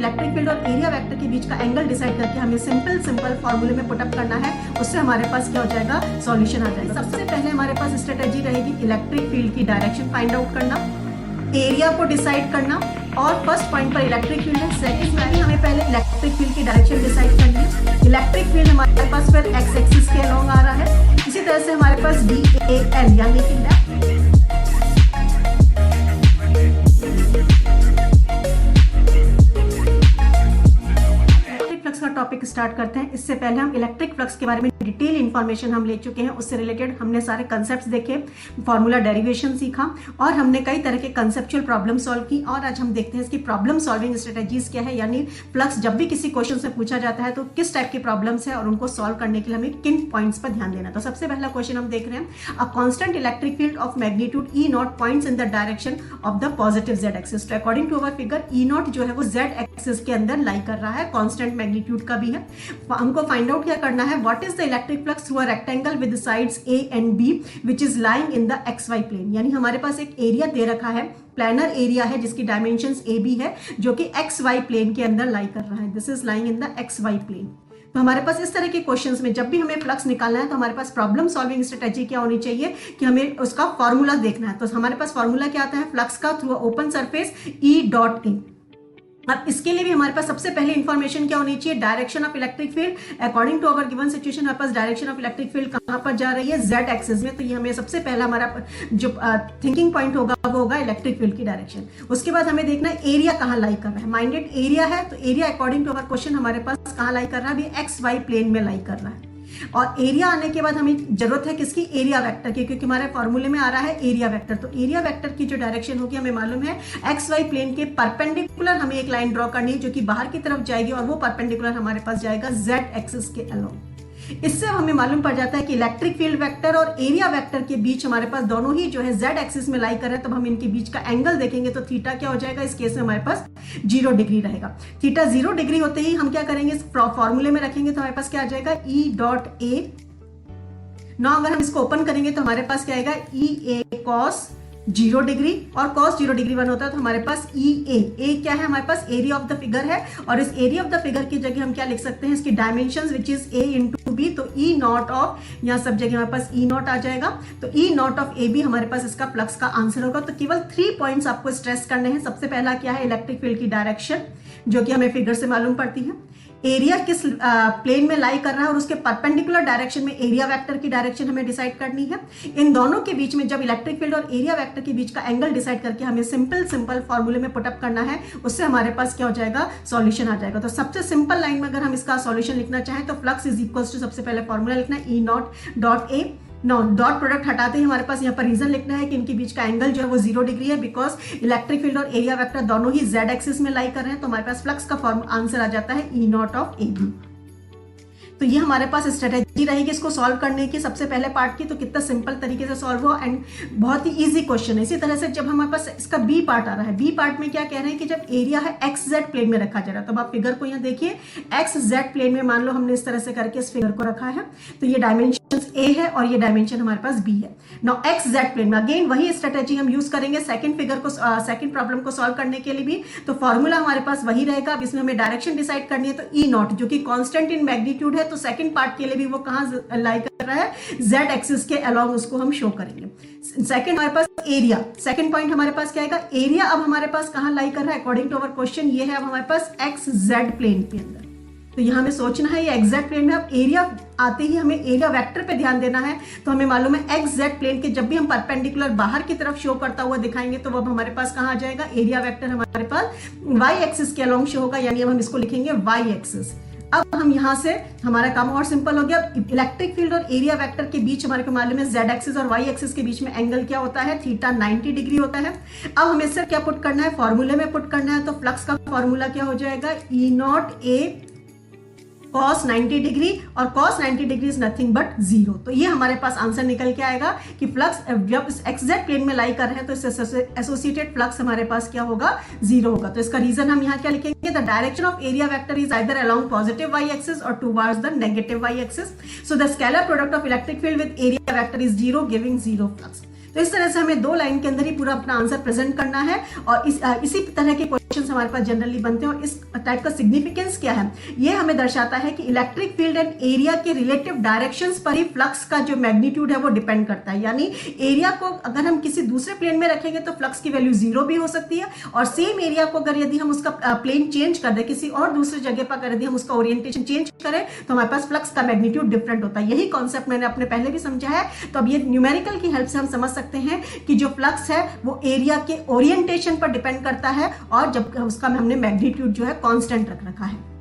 Electric field और area vector के बीच का एंगल डिसाइड करके हमें सिंपल फॉर्मूले में पुटअप करना है, उससे हमारे पास क्या हो जाएगा, सॉल्यूशन आ जाएगा। सबसे पहले हमारे पास स्ट्रेटेजी रहेगी इलेक्ट्रिक फील्ड की डायरेक्शन फाइंड आउट करना, एरिया को डिसाइड करना, और फर्स्ट पॉइंट पर इलेक्ट्रिक फील्ड है, सेकंड में हमें पहले इलेक्ट्रिक फील्ड की डायरेक्शन डिसाइड करनी है। इलेक्ट्रिक फील्ड हमारे पास फिर एक्स एक्सिस के अलोंग आ रहा है। इसी तरह से हमारे पास DAL यानी कि टॉपिक स्टार्ट करते हैं। इससे पहले हम इलेक्ट्रिक फ्लक्स के बारे में डिटेल इंफॉर्मेशन हम ले चुके हैं, उससे रिलेटेड हमने सारे कंसेप्ट्स देखे, फॉर्मूला डेरिवेशन सीखा और हमने कई तरह के कंसेप्चुअल प्रॉब्लम सॉल्व की। और आज हम देखते हैं इसकी प्रॉब्लम सॉल्विंग स्ट्रेटेजीज क्या है, यानी फ्लक्स जब भी किसी क्वेश्चन से पूछा जाता है तो किस टाइप की प्रॉब्लम्स है और उनको सॉल्व करने के लिए हमें किन पॉइंट्स पर ध्यान देना। तो सबसे पहला क्वेश्चन हम देख रहे हैं, a constant electric field of magnitude E0 points in the direction of the positive Z axis. तो according to our figure E0 जो है वो Z एक्सिस के अंदर लाई कर रहा है, कांस्टेंट मैग्नीट्यूड का भी है। हमको फाइंड आउट क्या करना है, what is the electric flux through a rectangle with sides A and B which is lying in the XY plane. यानी हमारे पास एक एरिया दे रखा है, प्लानर एरिया है जिसकी डायमेंशंस AB है, जो कि XY प्लेन के अंदर लाई कर रहा है। This is lying in the XY plane. तो हमारे पास इस तरह के क्वेश्चंस में जब भी हमें फ्लक्स निकालना है तो हमारे पास प्रॉब्लम सॉल्विंग स्ट्रेटेजी क्या होनी चाहिए कि हमें उसका फॉर्मूला देखना है। तो हमारे पास फॉर्मूला क्या आता है फ्लक्स का थ्रू ओपन सरफेस E.A। अब इसके लिए भी हमारे पास सबसे पहले इंफॉर्मेशन क्या होनी चाहिए, direction of electric field. According to our given situation हमारे पास डायरेक्शन ऑफ इलेक्ट्रिक फील्ड कहां पर जा रही है, Z एक्सिस में। तो ये हमें सबसे पहला हमारा जो थिंकिंग पॉइंट होगा वो होगा इलेक्ट्रिक फील्ड की डायरेक्शन। उसके बाद हमें देखना है एरिया कहां लाई कर रहा है, माइंडेड एरिया है तो area according to our question हमारे पास कहां लाई कर रहा है, अभी XY प्लेन में लाई कर रहा है। और एरिया आने के बाद हमें जरूरत है किसकी, एरिया वेक्टर की, क्योंकि हमारे फॉर्मूले में आ रहा है एरिया वेक्टर। तो एरिया वेक्टर की जो डायरेक्शन होगी हमें मालूम है XY प्लेन के परपेंडिकुलर हमें एक लाइन ड्रॉ करनी है जो कि बाहर की तरफ जाएगी और वो परपेंडिकुलर हमारे पास जाएगा Z एक्सिस के अलोंग। इससे हमें मालूम पड़ जाता है कि इलेक्ट्रिक फील्ड वेक्टर और एरिया वेक्टर के बीच हमारे पास दोनों ही जो है Z एक्सिस में लाई कर रहे हैं। तब हम इनके बीच का एंगल देखेंगे तो थीटा क्या हो जाएगा, इस केस में हमारे पास 0 डिग्री रहेगा। थीटा 0 डिग्री होते ही हम क्या करेंगे, इस फॉर्मूले में रखेंगे तो हमारे पास क्या आ जाएगा E.A। ना अगर हम इसको ओपन करेंगे तो हमारे पास क्या आएगा EA cos 0 डिग्री, और cos 0 डिग्री 1 होता है तो हमारे पास A क्या है, हमारे पास एरिया ऑफ द फिगर है। और इस एरिया ऑफ द फिगर की जगह हम क्या लिख सकते हैं, इसकी dimensions which is A into B। तो E0 ऑफ, यहाँ सब जगह हमारे पास E0 आ जाएगा। तो E0 ऑफ AB हमारे पास इसका फ्लक्स का आंसर होगा। तो केवल 3 पॉइंट्स आपको स्ट्रेस करने हैं। सबसे पहला क्या है, इलेक्ट्रिक फील्ड की डायरेक्शन जो कि हमें फिगर से मालूम पड़ती है, एरिया किस प्लेन में लाई कर रहा है और उसके परपेंडिकुलर डायरेक्शन में एरिया वेक्टर की डायरेक्शन हमें डिसाइड करनी है। इन दोनों के बीच में जब इलेक्ट्रिक फील्ड और एरिया वेक्टर के बीच का एंगल डिसाइड करके हमें सिंपल फॉर्मूले में पुटअप करना है, उससे हमारे पास क्या हो जाएगा, सॉल्यूशन आ जाएगा। तो सबसे सिंपल लाइन में अगर हम इसका सॉल्यूशन लिखना चाहें तो फ्लक्स इज इक्वल टू, सबसे पहले फॉर्मूला लिखना है E0.A। डॉट प्रोडक्ट हटाते ही हमारे पास यहाँ पर रीजन लिखना है कि इनके बीच का एंगल जो है वो 0 डिग्री है, बिकॉज इलेक्ट्रिक फील्ड और एरिया वेक्टर दोनों ही Z एक्सिस में लाई कर रहे हैं। तो हमारे पास फ्लक्स का आंसर आ जाता है E0 ऑफ AB। तो ये हमारे पास स्ट्रेटेजी रहेगी इसको सॉल्व करने की, सबसे पहले पार्ट की। तो कितना सिंपल तरीके से सॉल्व हुआ एंड बहुत ही इजी क्वेश्चन है। इसी तरह से जब हमारे पास इसका बी पार्ट आ रहा है, बी पार्ट में क्या कह रहे हैं कि जब एरिया है XZ प्लेन में रखा जा रहा है, तो आप फिगर को यहाँ देखिए XZ प्लेन में मान लो हमने इस तरह से करके इस फिगर को रखा है। तो ये डायमेंशन A है और ये डायमेंशन हमारे पास B है। नाउ XZ प्लेन में अगेन वही स्ट्रेटेजी हम यूज करेंगे सेकंड फिगर को, सेकंड प्रॉब्लम को सॉल्व करने के लिए भी। तो फॉर्मूला हमारे पास वही रहेगा। अब इसमें हमें डायरेक्शन डिसाइड करनी है। तो E0 जो कि कांस्टेंट इन मैग्नीट्यूड है, तो सेकंड पार्ट के लिए भी वो कहां लाई कर रहा है, Z एक्सिस के अलोंग, उसको हम शो करेंगे। सेकंड हमारे पास एरिया, सेकंड पॉइंट हमारे पास क्या आएगा, एरिया अब हमारे पास कहां लाई कर रहा है, अकॉर्डिंग टू अवर क्वेश्चन ये है अब हमारे पास XZ प्लेन के अंदर। तो यहां हमें सोचना है ये एग्जैक्ट प्लेन में। अब एरिया आते ही हमें एरिया वेक्टर पे ध्यान देना है। तो हमें मालूम है XZ प्लेन के जब भी हम परपेंडिकुलर बाहर की तरफ शो करता हुआ दिखाएंगे तो अब हमारे पास कहां आ जाएगा, एरिया वेक्टर हमारे पास Y एक्सिस के अलोंग शो होगा, यानी अब हम इसको लिखेंगे Y एक्सिस। अब हम यहां से हमारा काम और सिंपल हो गया। इलेक्ट्रिक फील्ड और एरिया वेक्टर के बीच हमारे को मालूम है Z एक्सिस और Y एक्सिस के बीच में एंगल क्या होता है, थीटा 90 डिग्री होता है। अब हमें सिर्फ क्या पुट करना है, फॉर्मूले में पुट करना है। तो फ्लक्स का फॉर्मूला क्या हो जाएगा, E0A cos 90 डिग्री, और cos 90 degree is nothing but 0। तो ये हमारे पास आंसर निकल के आएगा कि फ्लक्स जब इस XZ प्लेन में लाई कर रहे हैं तो इससे एसोसिएटेड फ्लक्स हमारे पास क्या होगा, 0 होगा। तो इसका रीजन हम यहाँ क्या लिखेंगे, the direction of area vector is either along positive Y axis और towards the negative Y axis. So the scalar product of electric field with area vector is 0 giving 0 flux. तो इस तरह से हमें 2 लाइन के अंदर ही पूरा अपना आंसर प्रेजेंट करना है और इसी तरह के हमारे पास जनरली बनते हैं और इस टाइप का सिग्निफिकेंस क्या है, ये हमें दर्शाता है कि इलेक्ट्रिक फील्ड एंड एरिया के रिलेटिव डायरेक्शंस पर ही फ्लक्स का जो मैग्नीट्यूड है वो डिपेंड करता है। यानी एरिया को अगर हम किसी दूसरे प्लेन में रखेंगे तो फ्लक्स की वैल्यू 0 भी हो सकती है, और सेम एरिया को अगर यदि हम उसका प्लेन चेंज कर दें, किसी और दूसरी जगह पर अगर यदि हम उसका ओरिएंटेशन चेंज करें तो हमारे पास फ्लक्स का मैग्नीट्यूड डिफरेंट होता है। यही कॉन्सेप्ट मैंने अपने पहले भी समझा है। तो अब ये न्यूमेरिकल की हेल्प से हम समझ सकते हैं कि जो फ्लक्स है वो एरिया के ओरिएंटेशन पर डिपेंड करता है, और जब उसका हमने मैग्नीट्यूड जो है कांस्टेंट रख रखा है।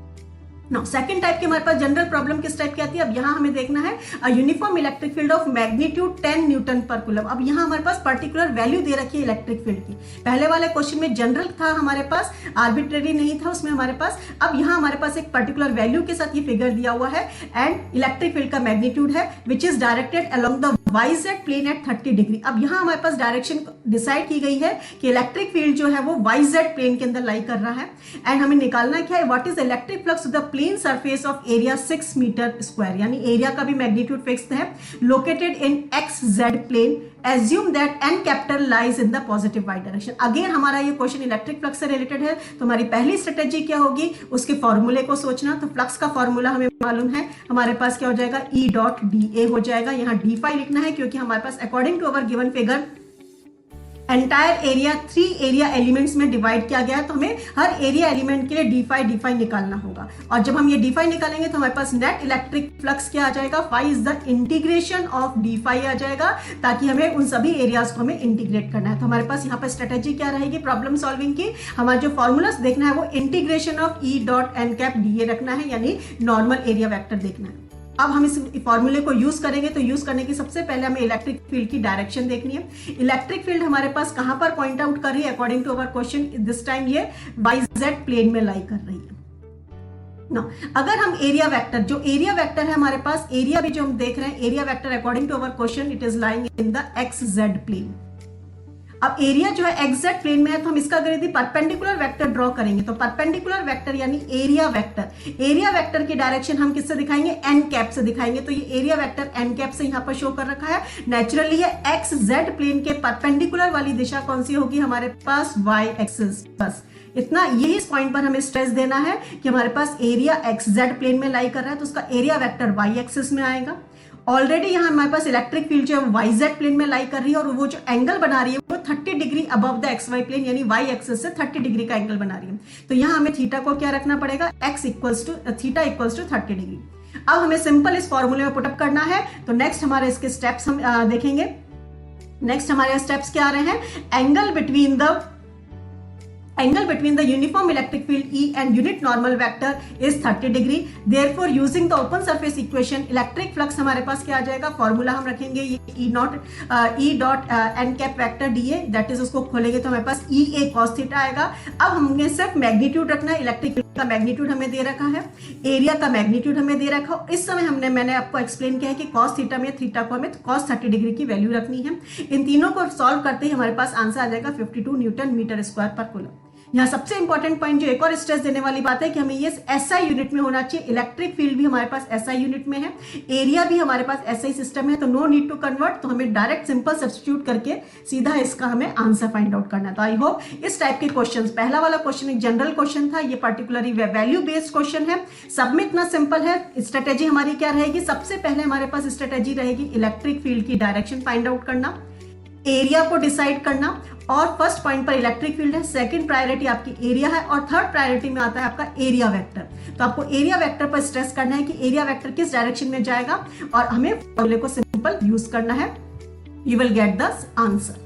नाउ सेकंड टाइप की हमारे पास जनरल प्रॉब्लम किस टाइप की आती है, अब यहां हमें देखना है uniform electric field of magnitude 10 Newton पर कूलम। अब यहां हमारे पास पर्टिकुलर वैल्यू दे रखी है इलेक्ट्रिक फील्ड की। पहले वाले क्वेश्चन में जनरल था हमारे पास, आर्बिट्रेरी नहीं था उसमें हमारे पास। अब यहां हमारे पास एक पर्टिकुलर वैल्यू के साथ ये फिगर दिया हुआ है एंड इलेक्ट्रिक फील्ड का मैग्नीट्यूड है which is directed along the YZ plane at 30 degree. अब यहां हमारे पास डायरेक्शन डिसाइड की गई है कि इलेक्ट्रिक फील्ड जो है वो YZ प्लेन के अंदर लाई कर रहा है, एंड हमें निकालना क्या है, what is electric flux of the plane surface of area 6 meter square. यानी एरिया का भी मैग्नीट्यूड फिक्स्ड है, located in XZ plane, assume that n capital lies in the positive y direction। Again हमारा ये क्वेश्चन इलेक्ट्रिक फ्लक्स से related है, तो हमारी पहली स्ट्रेटेजी क्या होगी, उसके फॉर्मूले को सोचना। तो फ्लक्स का फॉर्मूला हमें मालूम है, हमारे पास क्या हो जाएगा, E.dA हो जाएगा। यहाँ d5 लिखना है क्योंकि हमारे पास according to our given figure entire area 3 area elements में डिवाइड किया गया है, तो हमें हर एरिया एलिमेंट के लिए d5 निकालना होगा। और जब हम ये d5 निकालेंगे तो हमारे पास नेट इलेक्ट्रिक फ्लक्स क्या आ जाएगा, phi is the integration of d5 आ जाएगा, ताकि हमें उन सभी एरियाज को हमें इंटीग्रेट करना है। तो हमारे पास यहाँ पर स्ट्रेटेजी क्या रहेगी प्रॉब्लम सॉल्विंग की, हमारा जो फॉर्मूलास देखना है वो इंटीग्रेशन ऑफ E.n रखना है, यानी नॉर्मल एरिया वेक्टर देखना है। अब हम इस फॉर्मूले को यूज करेंगे, तो यूज करने की सबसे पहले हमें इलेक्ट्रिक फील्ड की डायरेक्शन देखनी है। इलेक्ट्रिक फील्ड हमारे पास कहां पर पॉइंट आउट कर रही है, according to our question this time ये YZ प्लेन में लाई कर रही है। ना अगर हम एरिया वेक्टर, जो एरिया वेक्टर है हमारे पास, एरिया भी जो हम देख रहे हैं, area vector according to our question it is lying in the XZ plane. अब एरिया जो है XZ प्लेन में है, तो हम इसका अगर यदि परपेंडिकुलर वेक्टर ड्रॉ करेंगे, तो परपेंडिकुलर वेक्टर यानी एरिया वेक्टर की डायरेक्शन हम किससे दिखाएंगे, n कैप से दिखाएंगे। तो ये एरिया वेक्टर n कैप से यहाँ पर शो कर रखा है। नेचुरली है XZ प्लेन के परपेंडिकुलर वाली दिशा कौन सी होगी, हमारे पास Y एक्सिस। बस इतना, यही इस पॉइंट पर हमें स्ट्रेस देना है कि हमारे पास एरिया XZ प्लेन में लाई कर रहा है, तो उसका एरिया वेक्टर Y एक्सिस में आएगा। ऑलरेडी यहाँ हमारे पास इलेक्ट्रिक फील्ड जो है YZ प्लेन में लाई कर रही है, और वो जो एंगल बना रही है वो 30 degree above the XY plane, यानी Y एक्सिस से 30 डिग्री का एंगल बना रही है। तो यहाँ हमें थीटा को क्या रखना पड़ेगा, थीटा इक्वल्स टू 30 डिग्री। अब हमें सिंपल इस फॉर्मूले में पुटअप करना है। तो नेक्स्ट हमारे इसके स्टेप्स हम देखेंगे। नेक्स्ट हमारे स्टेप्स क्या आ रहे हैं, angle between the uniform electric field E and unit normal vector is 30 degree. Therefore, using the open surface equation, electric flux हमारे पास क्या आ जाएगा, फॉर्मूला हम रखेंगे ये E.n cap vector dA, that is उसको खोलेंगे तो हमारे पास EA cos थीटा आएगा। अब हमें सिर्फ मैग्नीट्यूड रखना है, इलेक्ट्रिक फील्ड का मैग्नीट्यूड हमें दे रखा है, एरिया का मैग्नीट्यूड हमें दे रखा। इस समय मैंने आपको एक्सप्लेन किया है कि cos थीटा में थीटा को हमें cos 30 डिग्री की वैल्यू रखनी है। इन तीनों को सॉल्व करते ही हमारे पास आंसर आ जाएगा 52 न्यूटन मीटर स्क्वायर पर कूलम। यहाँ सबसे इंपॉर्टेंट पॉइंट जो एक और स्ट्रेस देने वाली बात है कि हमें ये SI यूनिट में होना चाहिए। इलेक्ट्रिक फील्ड भी हमारे पास SI यूनिट में है, एरिया भी हमारे पास SI सिस्टम है, तो नो नीड टू कन्वर्ट। तो हमें डायरेक्ट सिंपल सब्स्टिट्यूट करके सीधा इसका हमें आंसर फाइंड आउट करना है। तो आई होप इस टाइप के क्वेश्चन, पहला वाला क्वेश्चन एक जनरल क्वेश्चन था, ये पर्टिकुलरली वैल्यू बेस्ड क्वेश्चन है। सब में इतना सिंपल है। स्ट्रेटेजी हमारी क्या रहेगी, सबसे पहले हमारे पास स्ट्रेटेजी रहेगी इलेक्ट्रिक फील्ड की डायरेक्शन फाइंड आउट करना, एरिया को डिसाइड करना, और फर्स्ट पॉइंट पर इलेक्ट्रिक फील्ड है, सेकंड प्रायोरिटी आपकी एरिया है, और थर्ड प्रायोरिटी में आता है आपका एरिया वेक्टर। तो आपको एरिया वेक्टर पर स्ट्रेस करना है कि एरिया वेक्टर किस डायरेक्शन में जाएगा, और हमें फॉर्मूले को सिंपल यूज करना है। You will get the answer.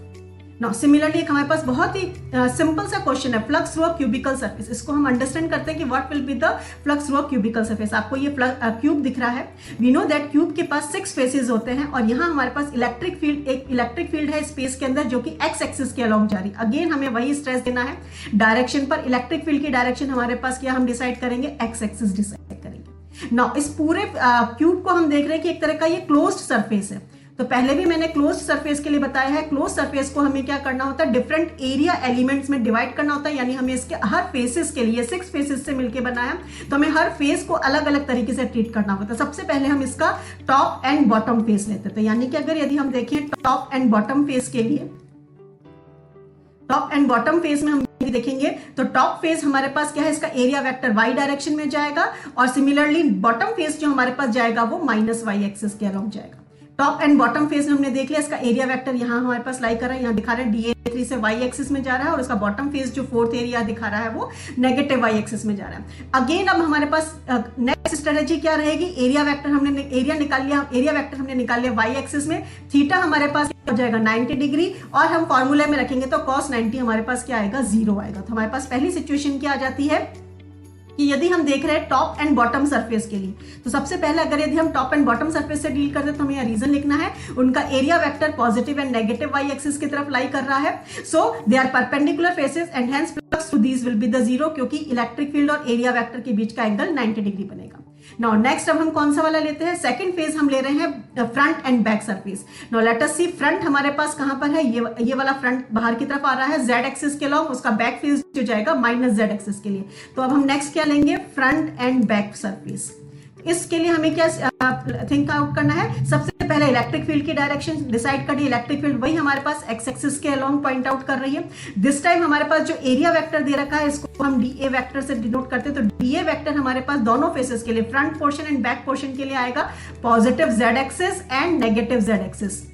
Now similarly एक हमारे पास बहुत ही सिंपल सा क्वेश्चन है, flux through a cubical surface. इसको हम अंडरस्टैंड करते हैं कि what will be the flux through a cubical surface. आपको ये क्यूब दिख रहा है, वी नो दैट क्यूब के पास 6 फेसेस होते हैं, और यहाँ हमारे पास इलेक्ट्रिक फील्ड है स्पेस के अंदर जो कि एक्स एक्सिस के अलोंग जा रही है। अगेन हमें वही स्ट्रेस देना है डायरेक्शन पर। इलेक्ट्रिक फील्ड की डायरेक्शन हमारे पास क्या हम डिसाइड करेंगे, एक्स एक्सिस डिसाइड करेंगे। नाउ इस पूरे क्यूब को हम देख रहे हैं कि एक तरह का ये क्लोज्ड सरफेस है। तो पहले भी मैंने क्लोज सरफेस के लिए बताया है, क्लोज सरफेस को हमें क्या करना होता है, डिफरेंट एरिया एलिमेंट्स में डिवाइड करना होता है। यानी हमें इसके हर फेसेस के लिए 6 फेसेस से मिलकर बनाया, तो हमें हर फेस को अलग अलग तरीके से ट्रीट करना होता है। सबसे पहले हम इसका टॉप एंड बॉटम फेस लेते थे, यानी कि अगर यदि हम देखें टॉप एंड बॉटम फेस के लिए, टॉप एंड बॉटम फेस में हम देखेंगे तो टॉप फेज हमारे पास क्या है, इसका एरिया वेक्टर वाई डायरेक्शन में जाएगा और सिमिलरली बॉटम फेज जो हमारे पास जाएगा वो माइनस वाई एक्सिस के अलोंग जाएगा। टॉप एंड बॉटम फेज में हमने देख लिया, इसका एरिया वेक्टर यहाँ हमारे पास लाई कर रहा है, यहाँ दिखा रहा है DA3 से वाई एक्सिस में जा रहा है और उसका बॉटम फेज जो फोर्थ एरिया दिखा रहा है वो नेगेटिव वाई एक्सिस में जा रहा है। अगेन अब हमारे पास नेक्स्ट स्ट्रेटेजी क्या रहेगी, एरिया वेक्टर हमने एरिया निकाल लिया, एरिया वेक्टर हमने निकाल लिया वाई एक्सिस में, थीटा हमारे पास हो जाएगा 90 डिग्री और हम फॉर्मूले में रखेंगे तो cos 90 हमारे पास क्या आएगा, 0 आएगा। तो हमारे पास पहली सिचुएशन क्या आ जाती है कि यदि हम देख रहे हैं टॉप एंड बॉटम सरफेस के लिए, तो सबसे पहले अगर यदि हम टॉप एंड बॉटम सरफेस से डील करते हैं तो हमें यहाँ रीजन लिखना है, उनका area vector positive and negative Y axis की तरफ लाई कर रहा है। So they are perpendicular faces and hence flux through these will be the 0, क्योंकि इलेक्ट्रिक फील्ड और एरिया वेक्टर के बीच का एंगल 90 डिग्री बनेगा। नाउ नेक्स्ट अब हम कौन सा वाला लेते हैं, सेकंड फेज हम ले रहे हैं front and back surface. Now let us see, front हमारे पास कहां पर है, ये वाला फ्रंट बाहर की तरफ आ रहा है जेड एक्सिस के लॉन्ग, उसका बैक फेज जो जाएगा माइनस जेड एक्सिस के लिए। तो अब हम नेक्स्ट क्या लेंगे, फ्रंट एंड बैक सरफेस। इसके लिए हमें क्या थिंक आउट करना है, सबसे पहले इलेक्ट्रिक फील्ड की डायरेक्शन डिसाइड करिए। इलेक्ट्रिक फील्ड वही हमारे पास एक्स एक्सिस के अलोंग पॉइंट आउट कर रही है। दिस टाइम हमारे पास जो एरिया वेक्टर दे रखा है इसको हम DA वेक्टर से डिनोट करते हैं। तो DA वेक्टर हमारे पास दोनों फेसेस के लिए, front portion and back portion के लिए आएगा positive Z axis and negative Z axis.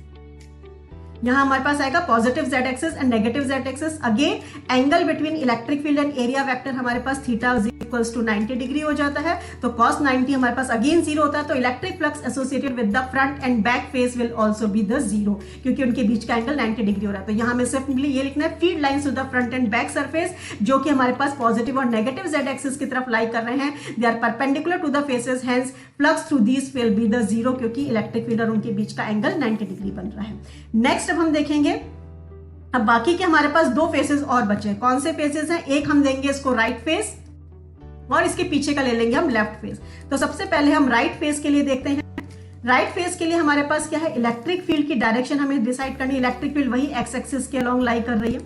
यहां हमारे पास आएगा positive Z axis and negative Z axis. Again angle between electric field and area vector हमारे पास theta is equals to 90 degree हो जाता है। तो cos 90 हमारे पास अगेन 0 होता है। तो electric flux associated with the front and back face will also be the 0, क्योंकि उनके बीच का एंगल 90 डिग्री हो रहा है। तो यहां में सिंपली ये लिखना है, field lines to the front and back surface जो कि हमारे पास पॉजिटिव और नेगेटिव जेड एक्सिस की तरफ लाई कर रहे हैं, they are perpendicular to the faces, hence flux through these will be the 0, क्योंकि इलेक्ट्रिक फील्ड और उनके बीच का एंगल 90 डिग्री बन रहा है। नेक्स्ट अब हम देखेंगे, अब बाकी के हमारे पास दो फेसेस और बचे हैं। कौन से फेसेस हैं, एक हम देंगे इसको राइट फेस और इसके पीछे का ले लेंगे हम लेफ्ट फेस। तो सबसे पहले हम राइट फेस के लिए देखते हैं। राइट फेस के लिए हमारे पास क्या है, इलेक्ट्रिक फील्ड की डायरेक्शन हमें डिसाइड करनी है। इलेक्ट्रिक फील्ड वही एक्स एक्सिस के अलोंग लाई कर रही है,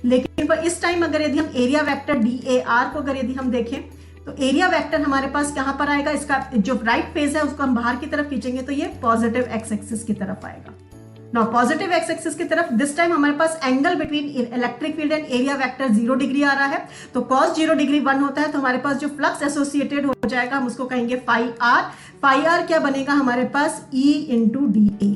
लेकिन पर इस टाइम अगर यदि हम एरिया वेक्टर DAR को अगर यदि हम देखें तो एरिया वेक्टर हमारे पास कहां पर आएगा, इसका जो राइट फेस है उसको हम बाहर की तरफ खींचेंगे तो ये पॉजिटिव एक्स एक्सिस की तरफ आएगा। नाउ पॉजिटिव एक्स एक्सिस की तरफ दिस टाइम हमारे पास angle between electric field and area vector 0 degree आ रहा है। तो cos 0 डिग्री 1 होता है, तो हमारे पास जो फ्लक्स एसोसिएटेड हो जाएगा हम उसको कहेंगे फाई आर। फाई आर क्या बनेगा हमारे पास, E इंटू DA।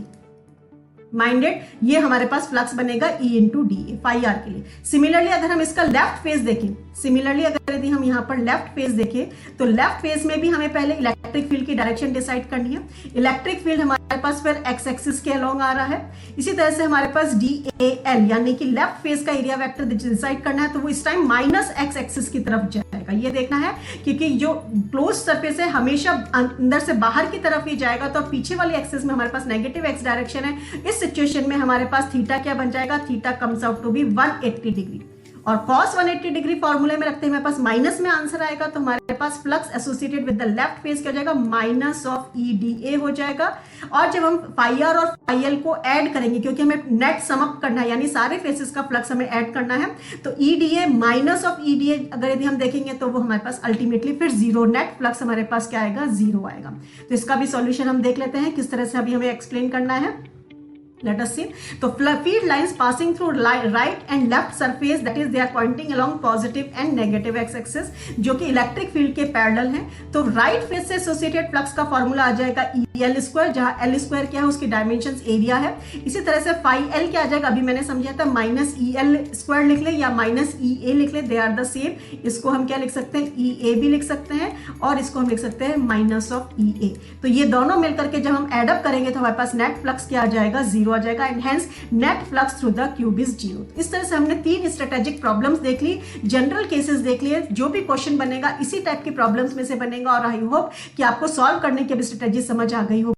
माइंडेड, ये हमारे पास फ्लक्स बनेगा E into DA phi R के लिए। सिमिलरली अगर हम इसका लेफ्ट फेस देखें, सिमिलरली अगर यदि हम यहाँ पर लेफ्ट फेस देखें तो लेफ्ट फेस में भी हमें पहले इलेक्ट्रिक फील्ड की डायरेक्शन डिसाइड करनी है। इलेक्ट्रिक फील्ड हमारे पास फिर एक्स एक्सिस के अलोंग आ रहा है। इसी तरह से हमारे पास DAL यानी कि लेफ्ट फेस का एरिया वेक्टर डिसाइड करना है, तो वो इस टाइम माइनस एक्स एक्सिस की तरफ जाएगा। ये देखना है क्योंकि जो क्लोज सरफेस है हमेशा अंदर से बाहर की तरफ ही जाएगा, तो पीछे वाली एक्सिस में हमारे पास नेगेटिव एक्स डायरेक्शन है। इस सिचुएशन में हमारे पास थीटा क्या बन जाएगा, theta comes out to be 180 degree. और cos 180 डिग्री फॉर्मूले में रखते हैं हमारे पास माइनस में आंसर आएगा, तो हमारे पास flux associated with the left face क्या हो जाएगा, माइनस ऑफ EDA हो जाएगा। और जब हम फाई आर और फाई एल को ऐड करेंगे, क्योंकि हमें नेट सम अप करना है यानी सारे फेसेस का फ्लक्स हमें ऐड करना है, तो EDA माइनस ऑफ EDA अगर यदि हम देखेंगे तो वो हमारे पास अल्टीमेटली फिर 0, नेट फ्लक्स हमारे पास क्या आएगा, 0 आएगा। तो इसका भी सॉल्यूशन हम देख लेते हैं किस तरह से अभी हमें एक्सप्लेन करना है। Let us see. तो field lines passing through right and left surface, that is they are pointing along positive and negative x-axis, जो कि इलेक्ट्रिक फील्ड के पैरेलल हैं। तो राइट फेस से एसोसिएटेड फ्लक्स का फॉर्मूला आ जाएगा EL स्क्वायर, जहां L स्क्वायर क्या है, उसकी डायमेंशन एरिया है। इसी तरह से फाई L क्या आ जाएगा, अभी मैंने समझा था माइनस EL स्क्वायर लिख ले या माइनस EA लिख ले, दे आर द सेम। इसको हम क्या लिख सकते हैं, EA भी लिख सकते हैं और इसको हम लिख सकते हैं माइनस ऑफ EA। तो ये दोनों मिलकर के जब हम एडअप करेंगे तो हमारे पास नेट फ्लक्स क्या आ जाएगा, 0 आ जाएगा, and hence net flux through the cube is 0। इस तरह से हमने 3 स्ट्रेटेजिक प्रॉब्लम्स देख ली, जनरल केसेस देख लिए। जो भी क्वेश्चन बनेगा इसी टाइप की प्रॉब्लम्स में से बनेगा, और आई होप कि आपको सॉल्व करने की भी स्ट्रेटेजी समझ आ गई हो।